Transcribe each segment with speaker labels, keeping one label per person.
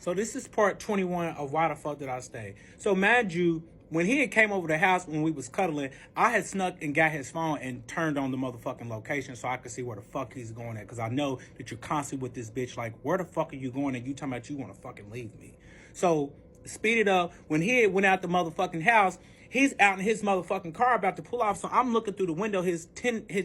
Speaker 1: So this is part 21 of Why the Fuck Did I Stay? So mind you, when he had came over the house when we was cuddling, I had snuck and got his phone and turned on the motherfucking location so I could see where the fuck he's going at. Because I know that you're constantly with this bitch. Like, where the fuck are you going? And you talking about you want to fucking leave me. So speed it up. When he went out the motherfucking house, he's out in his motherfucking car about to pull off. So I'm looking through the window. His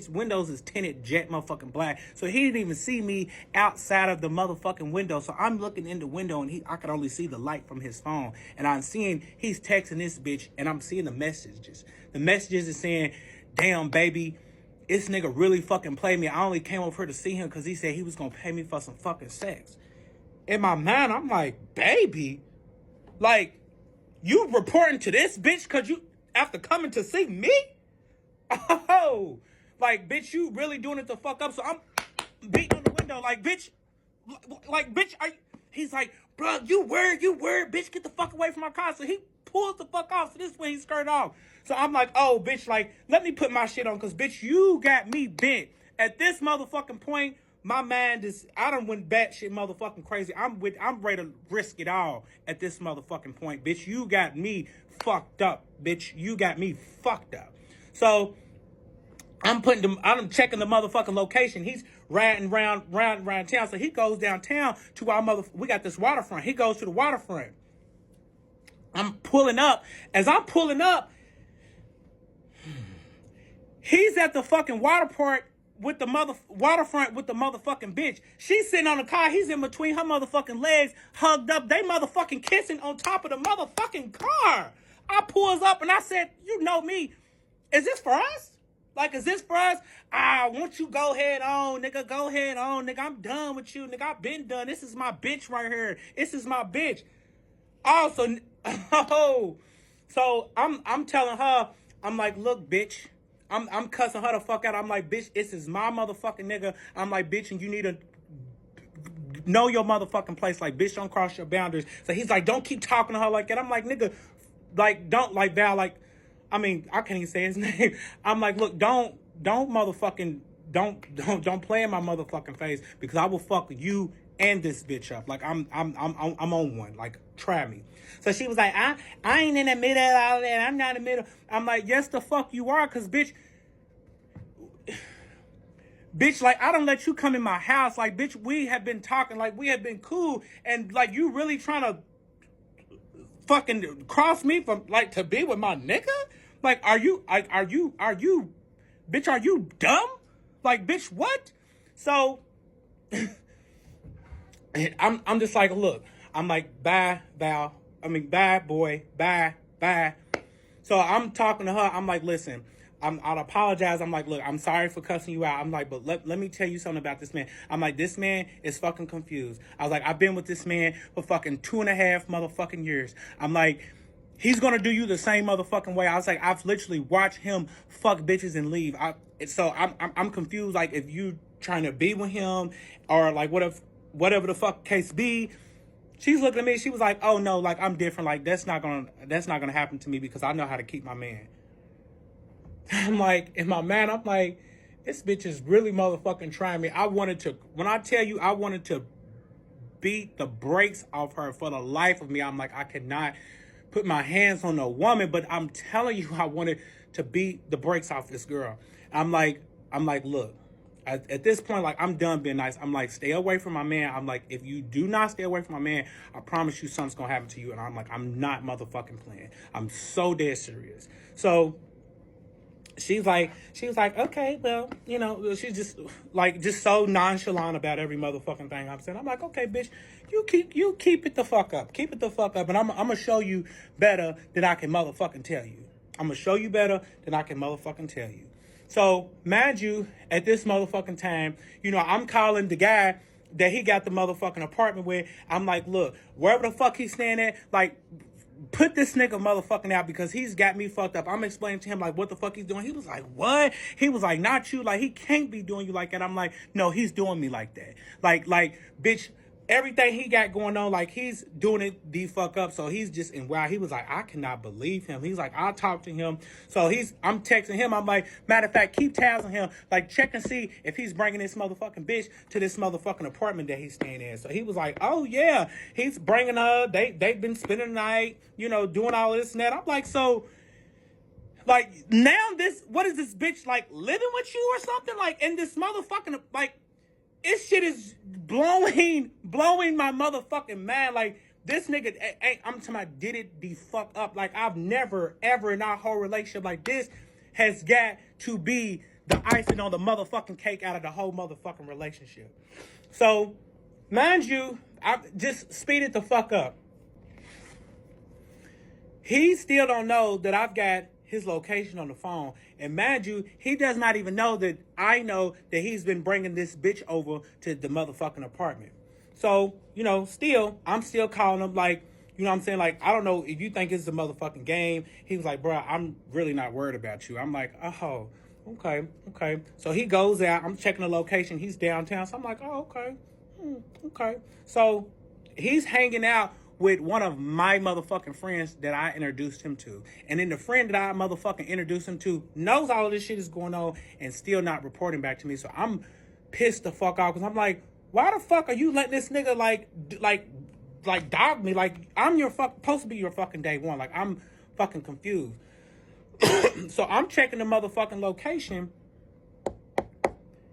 Speaker 1: windows is tinted jet motherfucking black. So he didn't even see me outside of the motherfucking window. So I'm looking in the window and I could only see the light from his phone. And I'm seeing he's texting this bitch and I'm seeing the messages. The messages is saying, damn, baby, this nigga really fucking played me. I only came over here to see him because he said he was going to pay me for some fucking sex. In my mind, I'm like, baby, like, you reporting to this bitch because you, after coming to see me? Oh, like, bitch, you really doing it to fuck up. So I'm beating on the window, like, bitch, he's like, bro, you word, bitch, get the fuck away from my car. So he pulls the fuck off. So this is when he skirted off. So I'm like, oh, bitch, like, let me put my shit on because, bitch, you got me bent. At this motherfucking point, my mind is, I done went batshit motherfucking crazy. I'm ready to risk it all at this motherfucking point, bitch. You got me fucked up, bitch. You got me fucked up. So I'm checking the motherfucking location. He's riding around town. So he goes downtown to we got this waterfront. He goes to the waterfront. I'm pulling up. As I'm pulling up, he's at the fucking water park with the waterfront with the motherfucking bitch. She's sitting on the car. He's in between her motherfucking legs, hugged up. They motherfucking kissing on top of the motherfucking car. I pulls up and I said, you know me. Is this for us? Like, is this for us? Won't you go ahead on, nigga? Go ahead on, nigga. I'm done with you, nigga. I've been done. This is my bitch right here. This is my bitch. Also, so I'm telling her, I'm like, look, bitch. I'm cussing her the fuck out. I'm like, bitch, this is my motherfucking nigga. I'm like, bitch, and you need to know your motherfucking place. Like, bitch, don't cross your boundaries. So he's like, don't keep talking to her like that. I'm like, nigga, like, don't, like, Val, like, I mean, I can't even say his name. I'm like, look, don't play in my motherfucking face because I will fuck you and this bitch up. Like, I'm on one. Like, try me. So she was like, I ain't in the middle of all that. I'm not in the middle. I'm like, yes, the fuck you are, because, bitch, like, I don't let you come in my house. Like, bitch, we have been talking. Like, we have been cool. And, like, you really trying to fucking cross me from, like, to be with my nigga? Like, are you, bitch, are you dumb? Like, bitch, what? So, I'm just like, look, I'm like, bye, Val. I mean, bye, boy, bye. So I'm talking to her. I'm like, listen, I'll apologize. I'm like, look, I'm sorry for cussing you out. I'm like, but let me tell you something about this man. I'm like, this man is fucking confused. I was like, I've been with this man for fucking 2.5 motherfucking years. I'm like, he's gonna do you the same motherfucking way. I was like, I've literally watched him fuck bitches and leave. So I'm confused. Like, if you trying to be with him or like whatever the fuck case be. She's looking at me. She was like, oh no, like, I'm different. Like, that's not gonna happen to me because I know how to keep my man. I'm like, in my mind, I'm like, this bitch is really motherfucking trying me. When I tell you, I wanted to beat the brakes off her for the life of me. I'm like, I cannot put my hands on a woman, but I'm telling you, I wanted to beat the brakes off this girl. I'm like, look, at this point, like, I'm done being nice. I'm like, stay away from my man. I'm like, if you do not stay away from my man, I promise you something's gonna happen to you. And I'm like, I'm not motherfucking playing. I'm so dead serious. So she was like, okay, well, you know, she's just so nonchalant about every motherfucking thing I'm saying. I'm like, okay, bitch, you keep it the fuck up. Keep it the fuck up. And I'm gonna show you better than I can motherfucking tell you. I'm gonna show you better than I can motherfucking tell you. So, mind you, at this motherfucking time, you know, I'm calling the guy that he got the motherfucking apartment with. I'm like, look, wherever the fuck he's staying at, like, put this nigga motherfucking out because he's got me fucked up. I'm explaining to him, like, what the fuck he's doing. He was like, what? He was like, not you. Like, he can't be doing you like that. I'm like, no, he's doing me like that. Like, bitch, everything he got going on, like he's doing it the fuck up. So he's just, and wow, he was like, I cannot believe him. He's like, I'll talk to him. So I'm texting him. I'm like, matter of fact, keep tabs on him. Like, check and see if he's bringing this motherfucking bitch to this motherfucking apartment that he's staying in. So he was like, oh yeah, he's bringing her. They've been spending the night, you know, doing all this and that. I'm like, so, like, now what is this bitch, like, living with you or something? Like, in this motherfucking, like, this shit is blowing my motherfucking mind. Like, this nigga, I'm talking about, did it the fuck up. Like, I've never, ever in our whole relationship like this has got to be the icing on the motherfucking cake out of the whole motherfucking relationship. So, mind you, I just speed it the fuck up. He still don't know that I've got his location on the phone. And mind you, he does not even know that I know that he's been bringing this bitch over to the motherfucking apartment. So, you know, I'm still calling him like, you know what I'm saying? Like, I don't know if you think it's a motherfucking game. He was like, bro, I'm really not worried about you. I'm like, oh, okay. So he goes out. I'm checking the location. He's downtown. So I'm like, oh, okay. So he's hanging out with one of my motherfucking friends that I introduced him to. And then the friend that I motherfucking introduced him to knows all of this shit is going on and still not reporting back to me. So I'm pissed the fuck off because I'm like, why the fuck are you letting this nigga like dog me? Like, I'm supposed to be your fucking day one. Like, I'm fucking confused. So I'm checking the motherfucking location.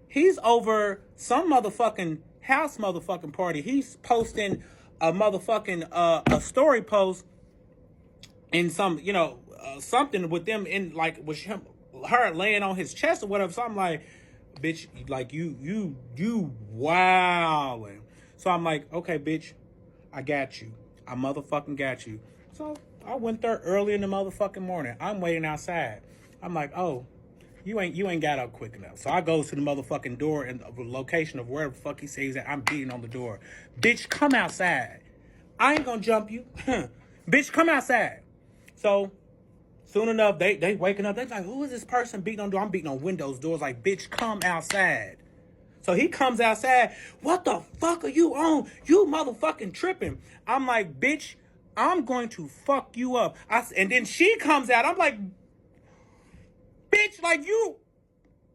Speaker 1: He's over some motherfucking house motherfucking party. He's posting a motherfucking a story post in some, you know, something with them in, like, with her laying on his chest or whatever. So I'm like, bitch, like, you wildin'. So I'm like, okay, bitch, I got you. I motherfucking got you. So I went there early in the motherfucking morning. I'm waiting outside. I'm like, oh, you ain't got up quick enough. So I go to the motherfucking door and the location of wherever the fuck he says that. I'm beating on the door. Bitch, come outside. I ain't gonna jump you. Bitch, come outside. So soon enough, they waking up. They like, who is this person beating on door? I'm beating on windows, doors. Like, bitch, come outside. So he comes outside. What the fuck are you on? You motherfucking tripping. I'm like, bitch, I'm going to fuck you up. And then she comes out. I'm like, bitch, like, you,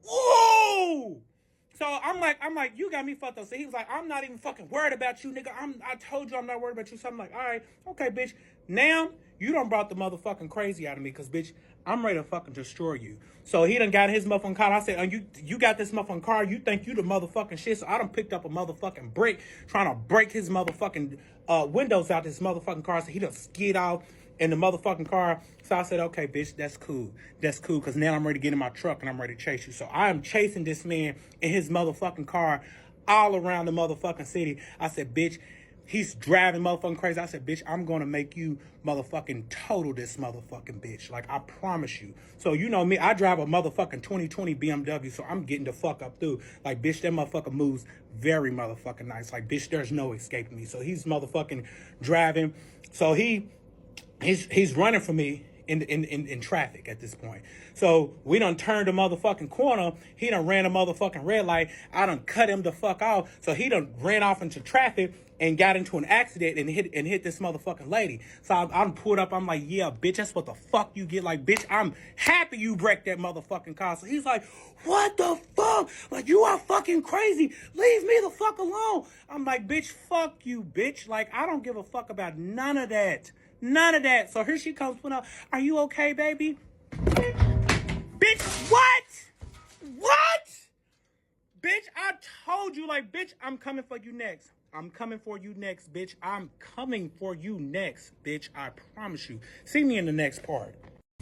Speaker 1: whoa. So I'm like, you got me fucked up. So he was like, I'm not even fucking worried about you, nigga. I told you I'm not worried about you. So I'm like, all right, okay, bitch. Now you done brought the motherfucking crazy out of me, cause bitch, I'm ready to fucking destroy you. So he done got his motherfucking car. I said, oh, you got this motherfucking car. You think you the motherfucking shit. So I done picked up a motherfucking brick trying to break his motherfucking windows out this motherfucking car. So he done skid off in the motherfucking car. So I said, okay, bitch, that's cool. Because now I'm ready to get in my truck and I'm ready to chase you. So I am chasing this man in his motherfucking car all around the motherfucking city. I said, bitch, he's driving motherfucking crazy. I said, bitch, I'm going to make you motherfucking total this motherfucking bitch. Like, I promise you. So, you know me, I drive a motherfucking 2020 BMW, so I'm getting the fuck up through. Like, bitch, that motherfucker moves very motherfucking nice. Like, bitch, there's no escaping me. So he's motherfucking driving. So he's running for me in traffic at this point. So we done turned the motherfucking corner. He done ran a motherfucking red light. I done cut him the fuck off. So he done ran off into traffic and got into an accident and hit this motherfucking lady. So I'm pulled up. I'm like, yeah, bitch, that's what the fuck you get. Like, bitch, I'm happy you wrecked that motherfucking car. So he's like, what the fuck? Like, you are fucking crazy. Leave me the fuck alone. I'm like, bitch, fuck you, bitch. Like, I don't give a fuck about none of that. None of that. So here she comes, putting up, are you okay, baby? Bitch, what? What? Bitch, I told you, like, bitch, I'm coming for you next. I'm coming for you next, bitch. I'm coming for you next, bitch. I promise you. See me in the next part.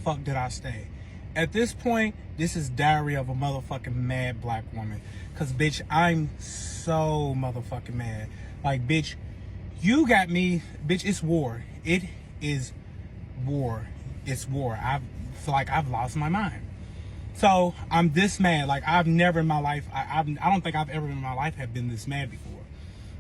Speaker 1: Fuck did I stay? At this point, this is Diary of a motherfucking mad black woman. Cause, bitch, I'm so motherfucking mad. Like, bitch, you got me, bitch, it's war. It is war. It's war. I feel like I've lost my mind. So I'm this mad. Like, I've never in my life, I don't think I've ever in my life have been this mad before.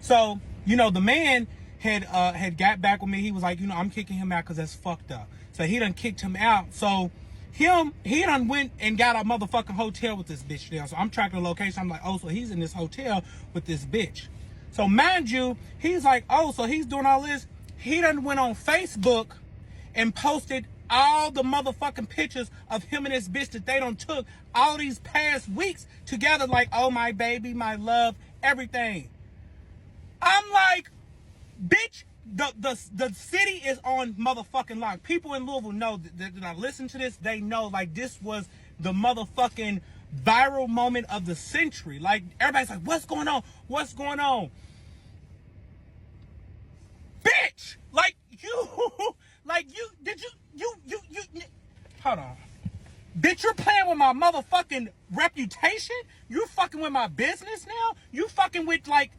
Speaker 1: So, you know, the man had got back with me. He was like, you know, I'm kicking him out because that's fucked up. So he done kicked him out. So he done went and got a motherfucking hotel with this bitch there. So I'm tracking the location. I'm like, oh, so he's in this hotel with this bitch. So mind you, he's like, oh, so he's doing all this. He done went on Facebook and posted all the motherfucking pictures of him and his bitch that they done took all these past weeks together, like, oh, my baby, my love, everything. I'm like, bitch, the city is on motherfucking lock. People in Louisville know that I listen to this. They know, like, this was the motherfucking viral moment of the century. Like, everybody's like, what's going on? What's going on? Bitch! Like, hold on. Bitch, you're playing with my motherfucking reputation? You fucking with my business now? You fucking with, like,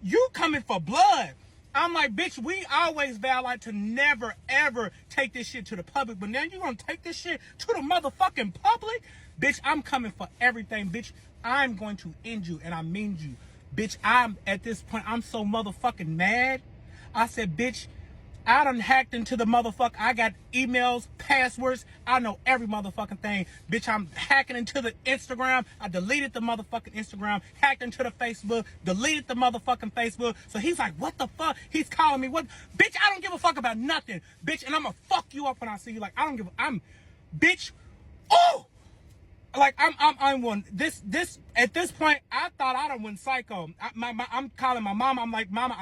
Speaker 1: you coming for blood. I'm like, bitch, we always vow like to never, ever take this shit to the public. But now you gonna take this shit to the motherfucking public? Bitch, I'm coming for everything, bitch. I'm going to end you, and I mean you. Bitch, at this point, I'm so motherfucking mad. I said, bitch, I done hacked into the motherfucker. I got emails, passwords. I know every motherfucking thing. Bitch, I'm hacking into the Instagram. I deleted the motherfucking Instagram, hacked into the Facebook, deleted the motherfucking Facebook. So he's like, what the fuck? He's calling me. What? Bitch, I don't give a fuck about nothing. Bitch, and I'm gonna fuck you up when I see you. Like, I don't give a, bitch, oh! Like, I'm one. This at this point, I thought I done went psycho. I'm calling my mama. I'm like, mama,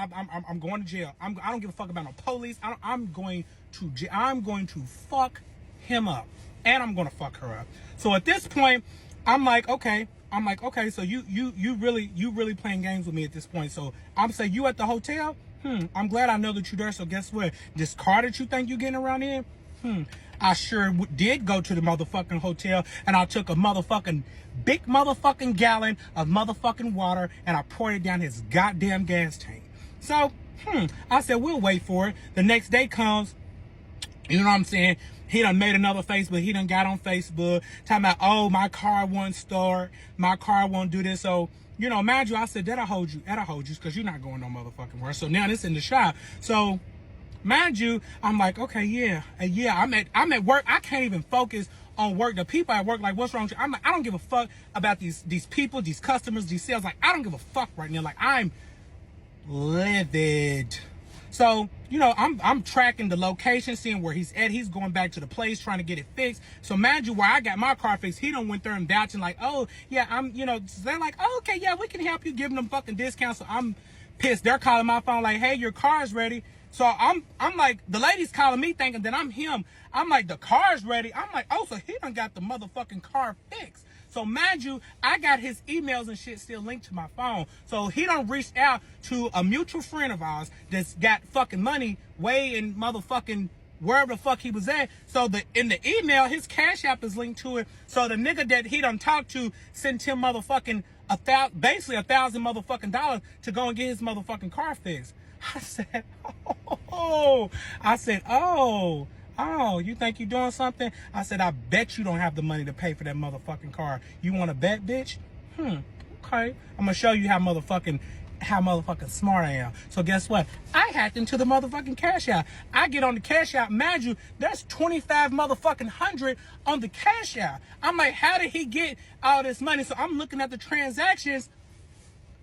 Speaker 1: I'm going to jail. I don't give a fuck about no police. I'm going to jail. I'm going to fuck him up, and I'm going to fuck her up. So at this point, I'm like, okay. So you really playing games with me at this point. So I'm saying, you at the hotel? I'm glad I know that you're there. So guess what? This car that you think you're getting around here? I sure did go to the motherfucking hotel, and I took a motherfucking big motherfucking gallon of motherfucking water, and I poured it down his goddamn gas tank. So, I said, we'll wait for it. The next day comes, you know what I'm saying? He done made another Facebook. He done got on Facebook talking about, oh, my car won't start. My car won't do this. So, you know, mind you, I said, that'll hold you, because you're not going no motherfucking where. So now this in the shop. So, mind you, I'm like, okay, yeah, I'm at work. I can't even focus on work. The people at work, like, what's wrong with you? I'm like, I don't give a fuck about these people, these customers, these sales. Like, I don't give a fuck right now. Like, I'm livid. So, you know, I'm tracking the location, seeing where he's at. He's going back to the place, trying to get it fixed. So, mind you, where I got my car fixed, he done went there and vouching like, oh, yeah, you know, they're like, oh, okay, yeah, we can help you, giving them fucking discounts. So I'm pissed. They're calling my phone like, hey, your car's ready. So I'm like, the lady's calling me thinking that I'm him. I'm like, the car's ready. I'm like, oh, so he done got the motherfucking car fixed. So mind you, I got his emails and shit still linked to my phone. So he done reached out to a mutual friend of ours that's got fucking money way in motherfucking wherever the fuck he was at. So in the email, his Cash App is linked to it. So the nigga that he done talked to sent him motherfucking basically $1,000 motherfucking dollars to go and get his motherfucking car fixed. I said, oh, you think you doing something? I said, I bet you don't have the money to pay for that motherfucking car. You want to bet, bitch? Okay. I'm going to show you how motherfucking smart I am. So guess what? I hacked into the motherfucking Cash App. I get on the Cash App. Mind you, there's 25 motherfucking hundred on the Cash App. I'm like, how did he get all this money? So I'm looking at the transactions.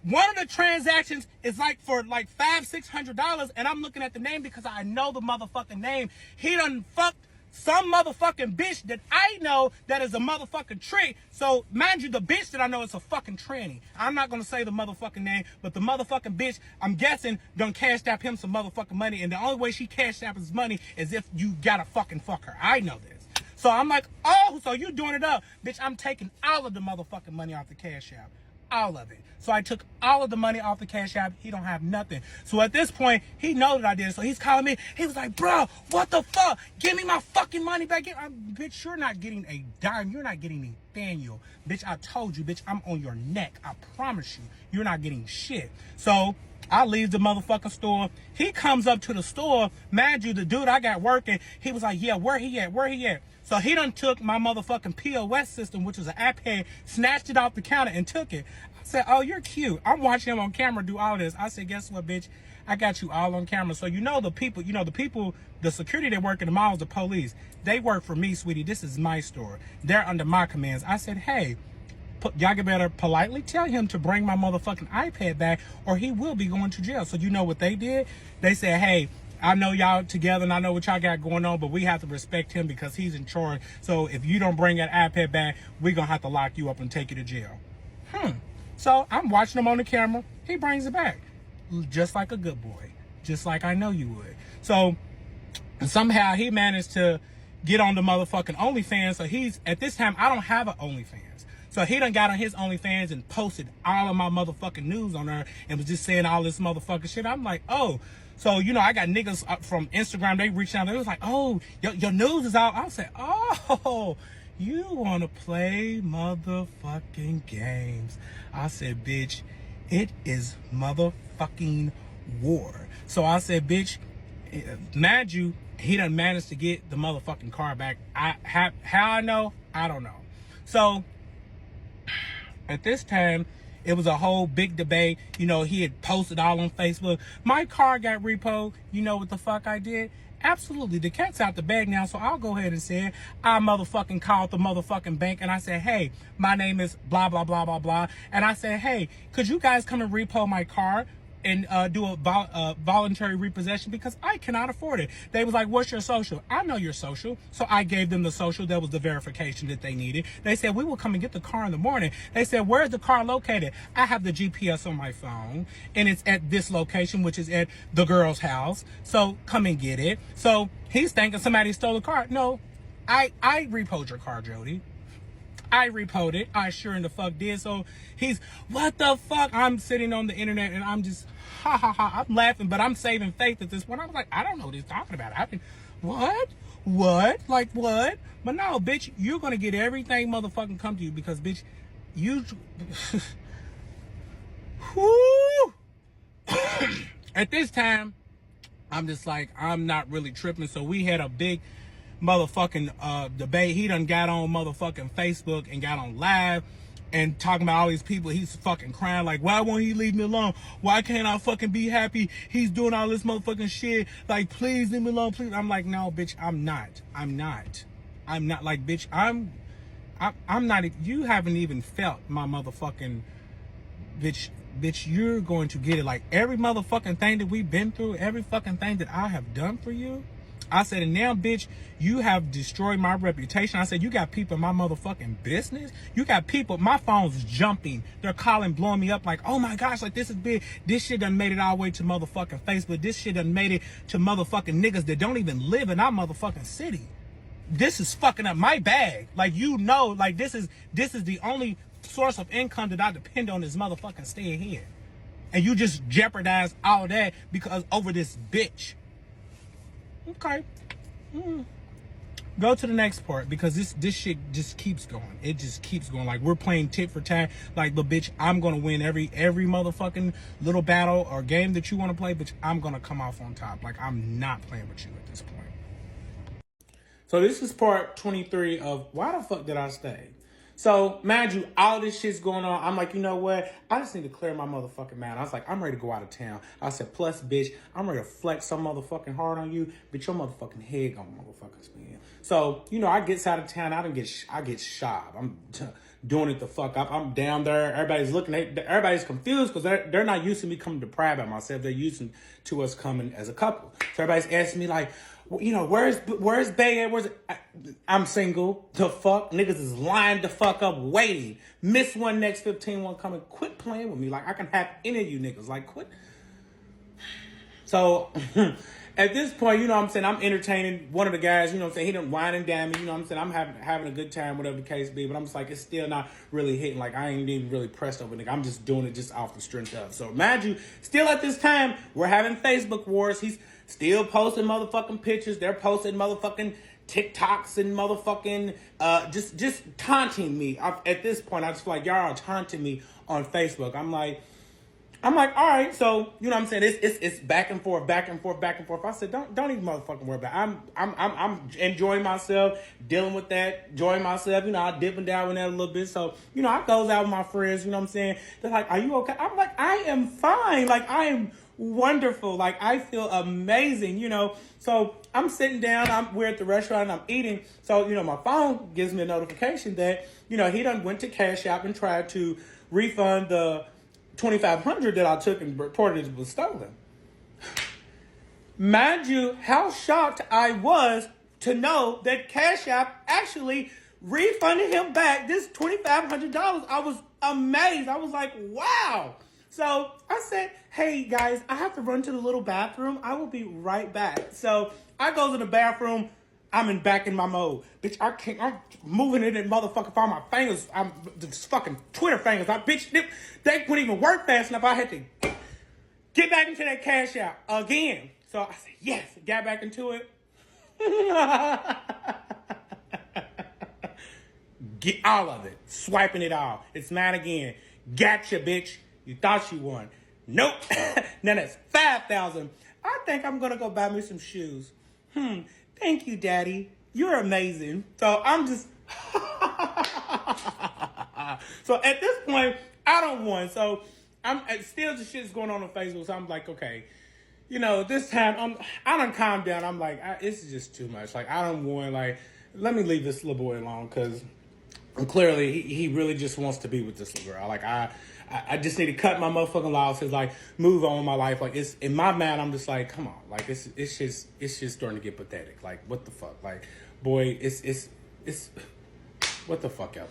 Speaker 1: One of the transactions is like for like $500-600, and I'm looking at the name because I know the motherfucking name. He done fucked some motherfucking bitch that I know that is a motherfucking trick. So mind you, the bitch that I know is a fucking tranny. I'm not gonna say the motherfucking name, but the motherfucking bitch, I'm guessing, done cashed out him some motherfucking money, and the only way she cashed out his money is if you gotta fucking fuck her. I know this. So I'm like, oh, so you doing it up. Bitch, I'm taking all of the motherfucking money off the Cash App. All of it. So I took all of the money off the Cash App. He don't have nothing. So at this point, he knows that I did it. So he's calling me. He was like, bro, what the fuck? Give me my fucking money back. Bitch, you're not getting a dime. You're not getting Nathaniel. Bitch, I told you, bitch, I'm on your neck. I promise you. You're not getting shit. So I leave the motherfucking store. He comes up to the store. Mind you, the dude I got working, he was like, yeah, where he at? Where he at? So he done took my motherfucking POS system, which was an iPad, snatched it off the counter and took it. I said, oh, you're cute. I'm watching him on camera do all this. I said, guess what, bitch? I got you all on camera. So the security that work in the malls, the police, they work for me, sweetie. This is my store. They're under my commands. I said, hey, y'all better politely tell him to bring my motherfucking iPad back, or he will be going to jail. So you know what they did? They said, hey, I know y'all together and I know what y'all got going on, but we have to respect him because he's in charge. So if you don't bring that iPad back, we're going to have to lock you up and take you to jail. So I'm watching him on the camera. He brings it back. Just like a good boy. Just like I know you would. So somehow he managed to get on the motherfucking OnlyFans. So he's, at this time, I don't have an OnlyFans. So he done got on his OnlyFans and posted all of my motherfucking news on there and was just saying all this motherfucking shit. I'm like, oh. So, you know, I got niggas from Instagram, they reached out, they was like, oh, your news is out. I said, oh, you want to play motherfucking games. I said, bitch, it is motherfucking war. So I said, bitch, mind you, he done managed to get the motherfucking car back. How I know? I don't know. So at this time, it was a whole big debate. You know, he had posted all on Facebook. My car got repoed. You know what the fuck I did? Absolutely. The cat's out the bag now, so I'll go ahead and say it. I motherfucking called the motherfucking bank and I said, hey, my name is blah, blah, blah, blah, blah. And I said, hey, could you guys come and repo my car and do a voluntary repossession because I cannot afford it. They was like, what's your social? I know your social. So I gave them the social. That was the verification that they needed. They said, we will come and get the car in the morning. They said, where's the car located? I have the GPS on my phone and it's at this location, which is at the girl's house. So come and get it. So he's thinking somebody stole the car. No, I repoed your car, Jody. I repoed it. I sure in the fuck did. So he's, what the fuck? I'm sitting on the internet and I'm just, ha ha ha. I'm laughing, but I'm saving faith at this point. I was like, I don't know what he's talking about. I mean, what? What? Like what? But no, bitch, you're going to get everything motherfucking come to you because, bitch, you, whoo. At this time, I'm just like, I'm not really tripping. So we had a big motherfucking debate. He done got on motherfucking Facebook and got on live and talking about all these people. He's fucking crying like, why won't he leave me alone? Why can't I fucking be happy? He's doing all this motherfucking shit. Like, please leave me alone, please. I'm like, no, bitch, I'm not like, bitch, I'm not, you haven't even felt my motherfucking, bitch, you're going to get it. Like every motherfucking thing that we've been through, every fucking thing that I have done for you, I said, and now, bitch, you have destroyed my reputation. I said, you got people in my motherfucking business. You got people, my phone's jumping. They're calling, blowing me up like, oh my gosh, like this is big. This shit done made it all the way to motherfucking Facebook. This shit done made it to motherfucking niggas that don't even live in our motherfucking city. This is fucking up my bag. Like, you know, like this is the only source of income that I depend on is motherfucking staying here. And you just jeopardize all that because over this bitch. Okay. Go to the next part because this shit just keeps going. It just keeps going. Like we're playing tit for tat. Like, but bitch, I'm gonna win every motherfucking little battle or game that you want to play. Bitch, I'm gonna come off on top. Like I'm not playing with you at this point. So this is part 23 of why the fuck did I stay? So, mind you, all this shit's going on. I'm like, you know what? I just need to clear my motherfucking mind. I was like, I'm ready to go out of town. I said, plus, bitch, I'm ready to flex some motherfucking hard on you. Bitch, your motherfucking head gonna motherfucking spin. So, you know, I gets out of town. I get shot. I'm doing it the fuck up. I'm down there. Everybody's looking. Everybody's confused because they're not used to me coming to pride by myself. They're used to us coming as a couple. So everybody's asking me like, you know, where's Bay at? I'm single. The fuck? Niggas is lined the fuck up waiting. Miss one, next 15 one coming. Quit playing with me. Like, I can have any of you niggas. Like, quit. So, at this point, you know what I'm saying, I'm entertaining one of the guys, you know what I'm saying, he done wine and dine me, you know what I'm saying, I'm having a good time, whatever the case be, but I'm just like, it's still not really hitting. Like, I ain't even really pressed over nigga. I'm just doing it just off the strength of. So, mind you, still at this time, we're having Facebook wars. He's still posting motherfucking pictures. They're posting motherfucking TikToks and motherfucking just taunting me. At this point, I just feel like y'all are taunting me on Facebook. I'm like, all right, so you know what I'm saying, it's back and forth. I said, don't even motherfucking worry about it. I'm enjoying myself, dealing with that, enjoying myself. You know, I dip and down with that a little bit. So you know, I goes out with my friends. You know what I'm saying? They're like, "Are you okay?" I'm like, "I am fine. Like I am wonderful. Like, I feel amazing, you know. So I'm sitting down, we're at the restaurant and I'm eating. So, you know, my phone gives me a notification that, you know, he done went to Cash App and tried to refund the $2,500 that I took and reported it was stolen. Mind you, how shocked I was to know that Cash App actually refunded him back this $2,500. I was amazed. I was like, wow. So I said, hey guys, I have to run to the little bathroom. I will be right back. So I go to the bathroom. I'm back in my mode. Bitch, I'm moving it in motherfucking far. My fingers, I'm just fucking Twitter fingers. Bitch, they wouldn't even work fast enough. I had to get back into that Cash App again. So I said, yes, got back into it. Get all of it. Swiping it all. It's mine again. Gotcha, bitch. You thought you won. Nope. Now that's $5,000. I think I'm going to go buy me some shoes. Thank you, Daddy. You're amazing. So I'm just... So at this point, I don't want. So I'm still the shit's going on Facebook. So I'm like, okay. You know, this time, I done calmed down. I'm like, it's just too much. Like, I don't want, like, let me leave this little boy alone because clearly he really just wants to be with this little girl. Like, I just need to cut my motherfucking losses, like, move on with my life. Like, it's in my mind, I'm just like, come on. Like, it's just starting to get pathetic. Like, what the fuck? Like, boy, it's what the fuck ever.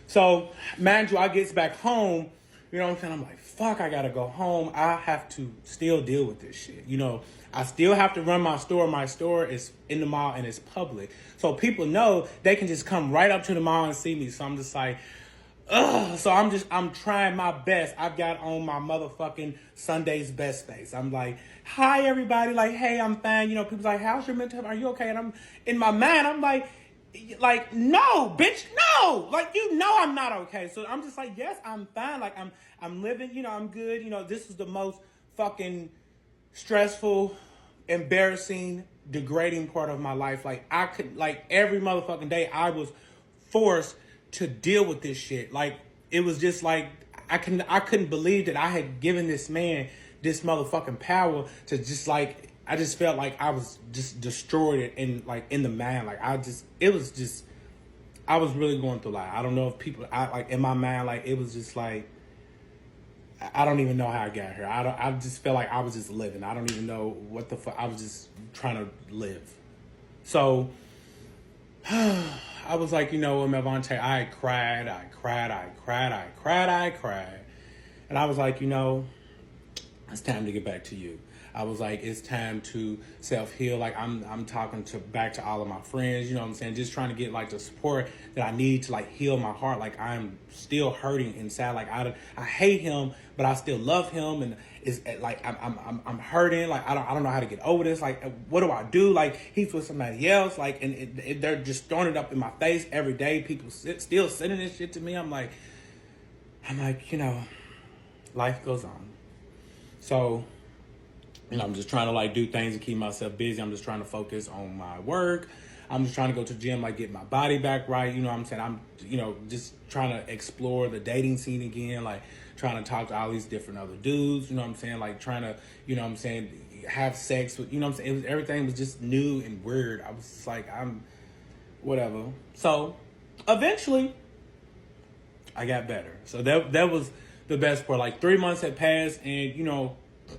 Speaker 1: So, mind you, I gets back home. You know what I'm saying? I'm like, fuck, I gotta go home. I have to still deal with this shit. You know, I still have to run my store. My store is in the mall and it's public. So people know they can just come right up to the mall and see me. So I'm just like, ugh. So I'm trying my best. I've got on my motherfucking Sunday's best face. I'm like, hi, everybody. Like, hey, I'm fine. You know, people's like, how's your mental health? Are you okay? And I'm in my mind, I'm like, no, bitch, no. Like, you know I'm not okay. So I'm just like, yes, I'm fine. Like, I'm living, you know, I'm good. You know, this is the most fucking stressful, embarrassing, degrading part of my life. Like, I could, like, every motherfucking day I was forced to deal with this shit. Like, it was just like, I couldn't believe that I had given this man this motherfucking power to just, like, I just felt like I was just destroyed in the mind. Like, I was really going through, like, I don't know if people, like, in my mind, like, it was just like, I don't even know how I got here. I just felt like I was just living. I don't even know what the fuck. I was just trying to live. So I was like, you know, Melvante, I cried. And I was like, you know, it's time to get back to you. I was like, it's time to self-heal. Like, I'm talking back to all of my friends, you know what I'm saying? Just trying to get, like, the support that I need to, like, heal my heart. Like, I'm still hurting inside. Like, I hate him, but I still love him. And it's like, I'm hurting. Like, I don't know how to get over this. Like, what do I do? Like, he's with somebody else. Like, and they're just throwing it up in my face every day. People still sending this shit to me. I'm like, you know, life goes on. So, you know, I'm just trying to, like, do things and keep myself busy. I'm just trying to focus on my work. I'm just trying to go to the gym, like, get my body back right. You know what I'm saying? I'm, you know, just trying to explore the dating scene again, like, trying to talk to all these different other dudes, you know what I'm saying? Like, trying to, you know what I'm saying, have sex with, you know what I'm saying? Everything was just new and weird. I was just like, whatever. So, eventually, I got better. So that was the best part. Like, 3 months had passed and, you know,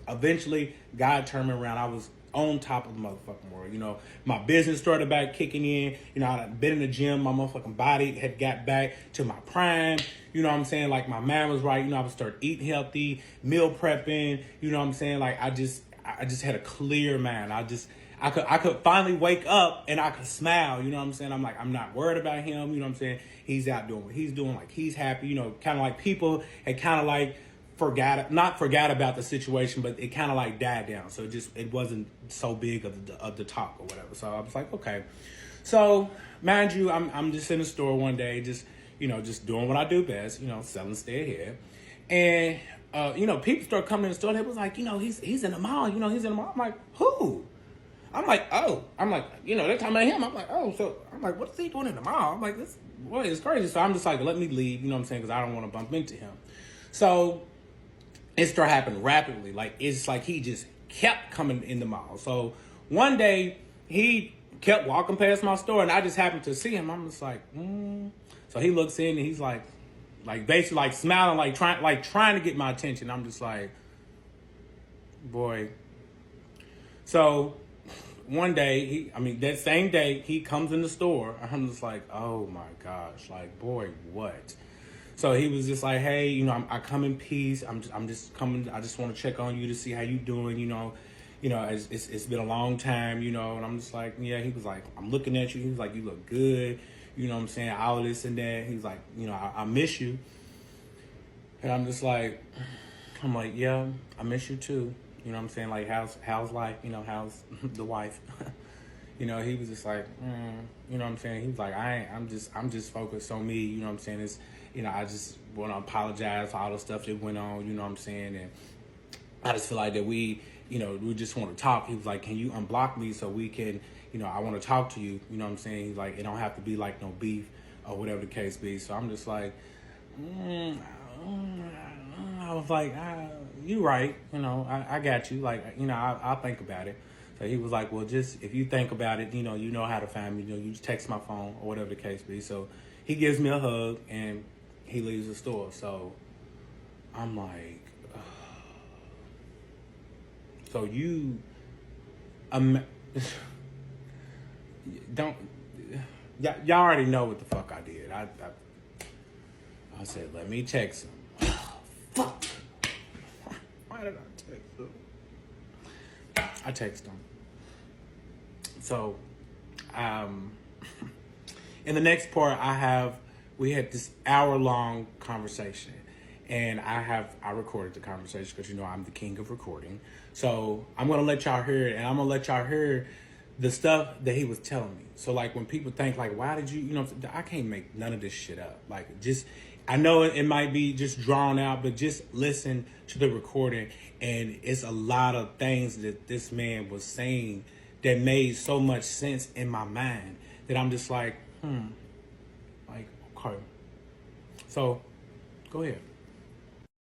Speaker 1: eventually God turned me around. I was on top of the motherfucking world. You know, my business started back kicking in. You know, I'd been in the gym. My motherfucking body had got back to my prime. You know what I'm saying? Like, my mind was right. You know, I would start eating healthy, meal prepping. You know what I'm saying? Like, I just had a clear mind. I could finally wake up and I could smile. You know what I'm saying? I'm like, I'm not worried about him. You know what I'm saying? He's out doing what he's doing. Like, he's happy. You know, kind of like people had kind of like not forgot about the situation, but it kind of like died down. So it wasn't so big of the talk or whatever. So I was like, okay. So mind you, I'm just in the store one day, just, you know, just doing what I do best, you know, selling stay ahead. And, you know, people start coming in the store. They was like, you know, he's in the mall, you know, he's in the mall. I'm like, who? I'm like, oh, you know, they're talking about him. I'm like, oh, so I'm like, what's he doing in the mall? I'm like, this boy is crazy. So I'm just like, let me leave, you know what I'm saying? Cause I don't want to bump into him. So it started happening rapidly. Like, it's like he just kept coming in the mall. So one day he kept walking past my store, and I just happened to see him. I'm just like, So he looks in, and he's like basically like smiling, like trying to get my attention. I'm just like, boy. So one day, that same day, he comes in the store. I'm just like, oh my gosh, like, boy, what? So he was just like, hey, I come in peace. I'm just coming. I just want to check on you to see how you doing. It's been a long time. And I'm just like, yeah. He was like, I'm looking at you. He was like, you look good. You know what I'm saying? All this and that. He's like, I miss you. And I'm like, yeah, I miss you too. You know what I'm saying? Like, how's life? How's the wife? He was just like, you know what I'm saying? He was like, I'm just focused on me. You know what I'm saying? It's, I just want to apologize for all the stuff that went on. You know what I'm saying? And I just feel like that we just want to talk. He was like, can you unblock me so we can, I want to talk to you. You know what I'm saying? He's like, it don't have to be like no beef or whatever the case be. So I'm just like, I was like, you right. I got you. Like, I'll think about it. So he was like, well, just if you think about it, you know how to find me. You just text my phone or whatever the case be. So he gives me a hug and he leaves the store. So I'm like, so you don't, y'all already know what the fuck I did. I said, let me text him. Fuck. Why did I text him? I text him. So, in the next part, we had this hour-long conversation. And I recorded the conversation because, I'm the king of recording. So, I'm going to let y'all hear it. And I'm going to let y'all hear the stuff that he was telling me. So, like, when people think, like, why did you, I can't make none of this shit up. Like, just, I know it might be just drawn out, but just listen to the recording. And it's a lot of things that this man was saying that made so much sense in my mind that I'm just like, like, okay. So, go ahead.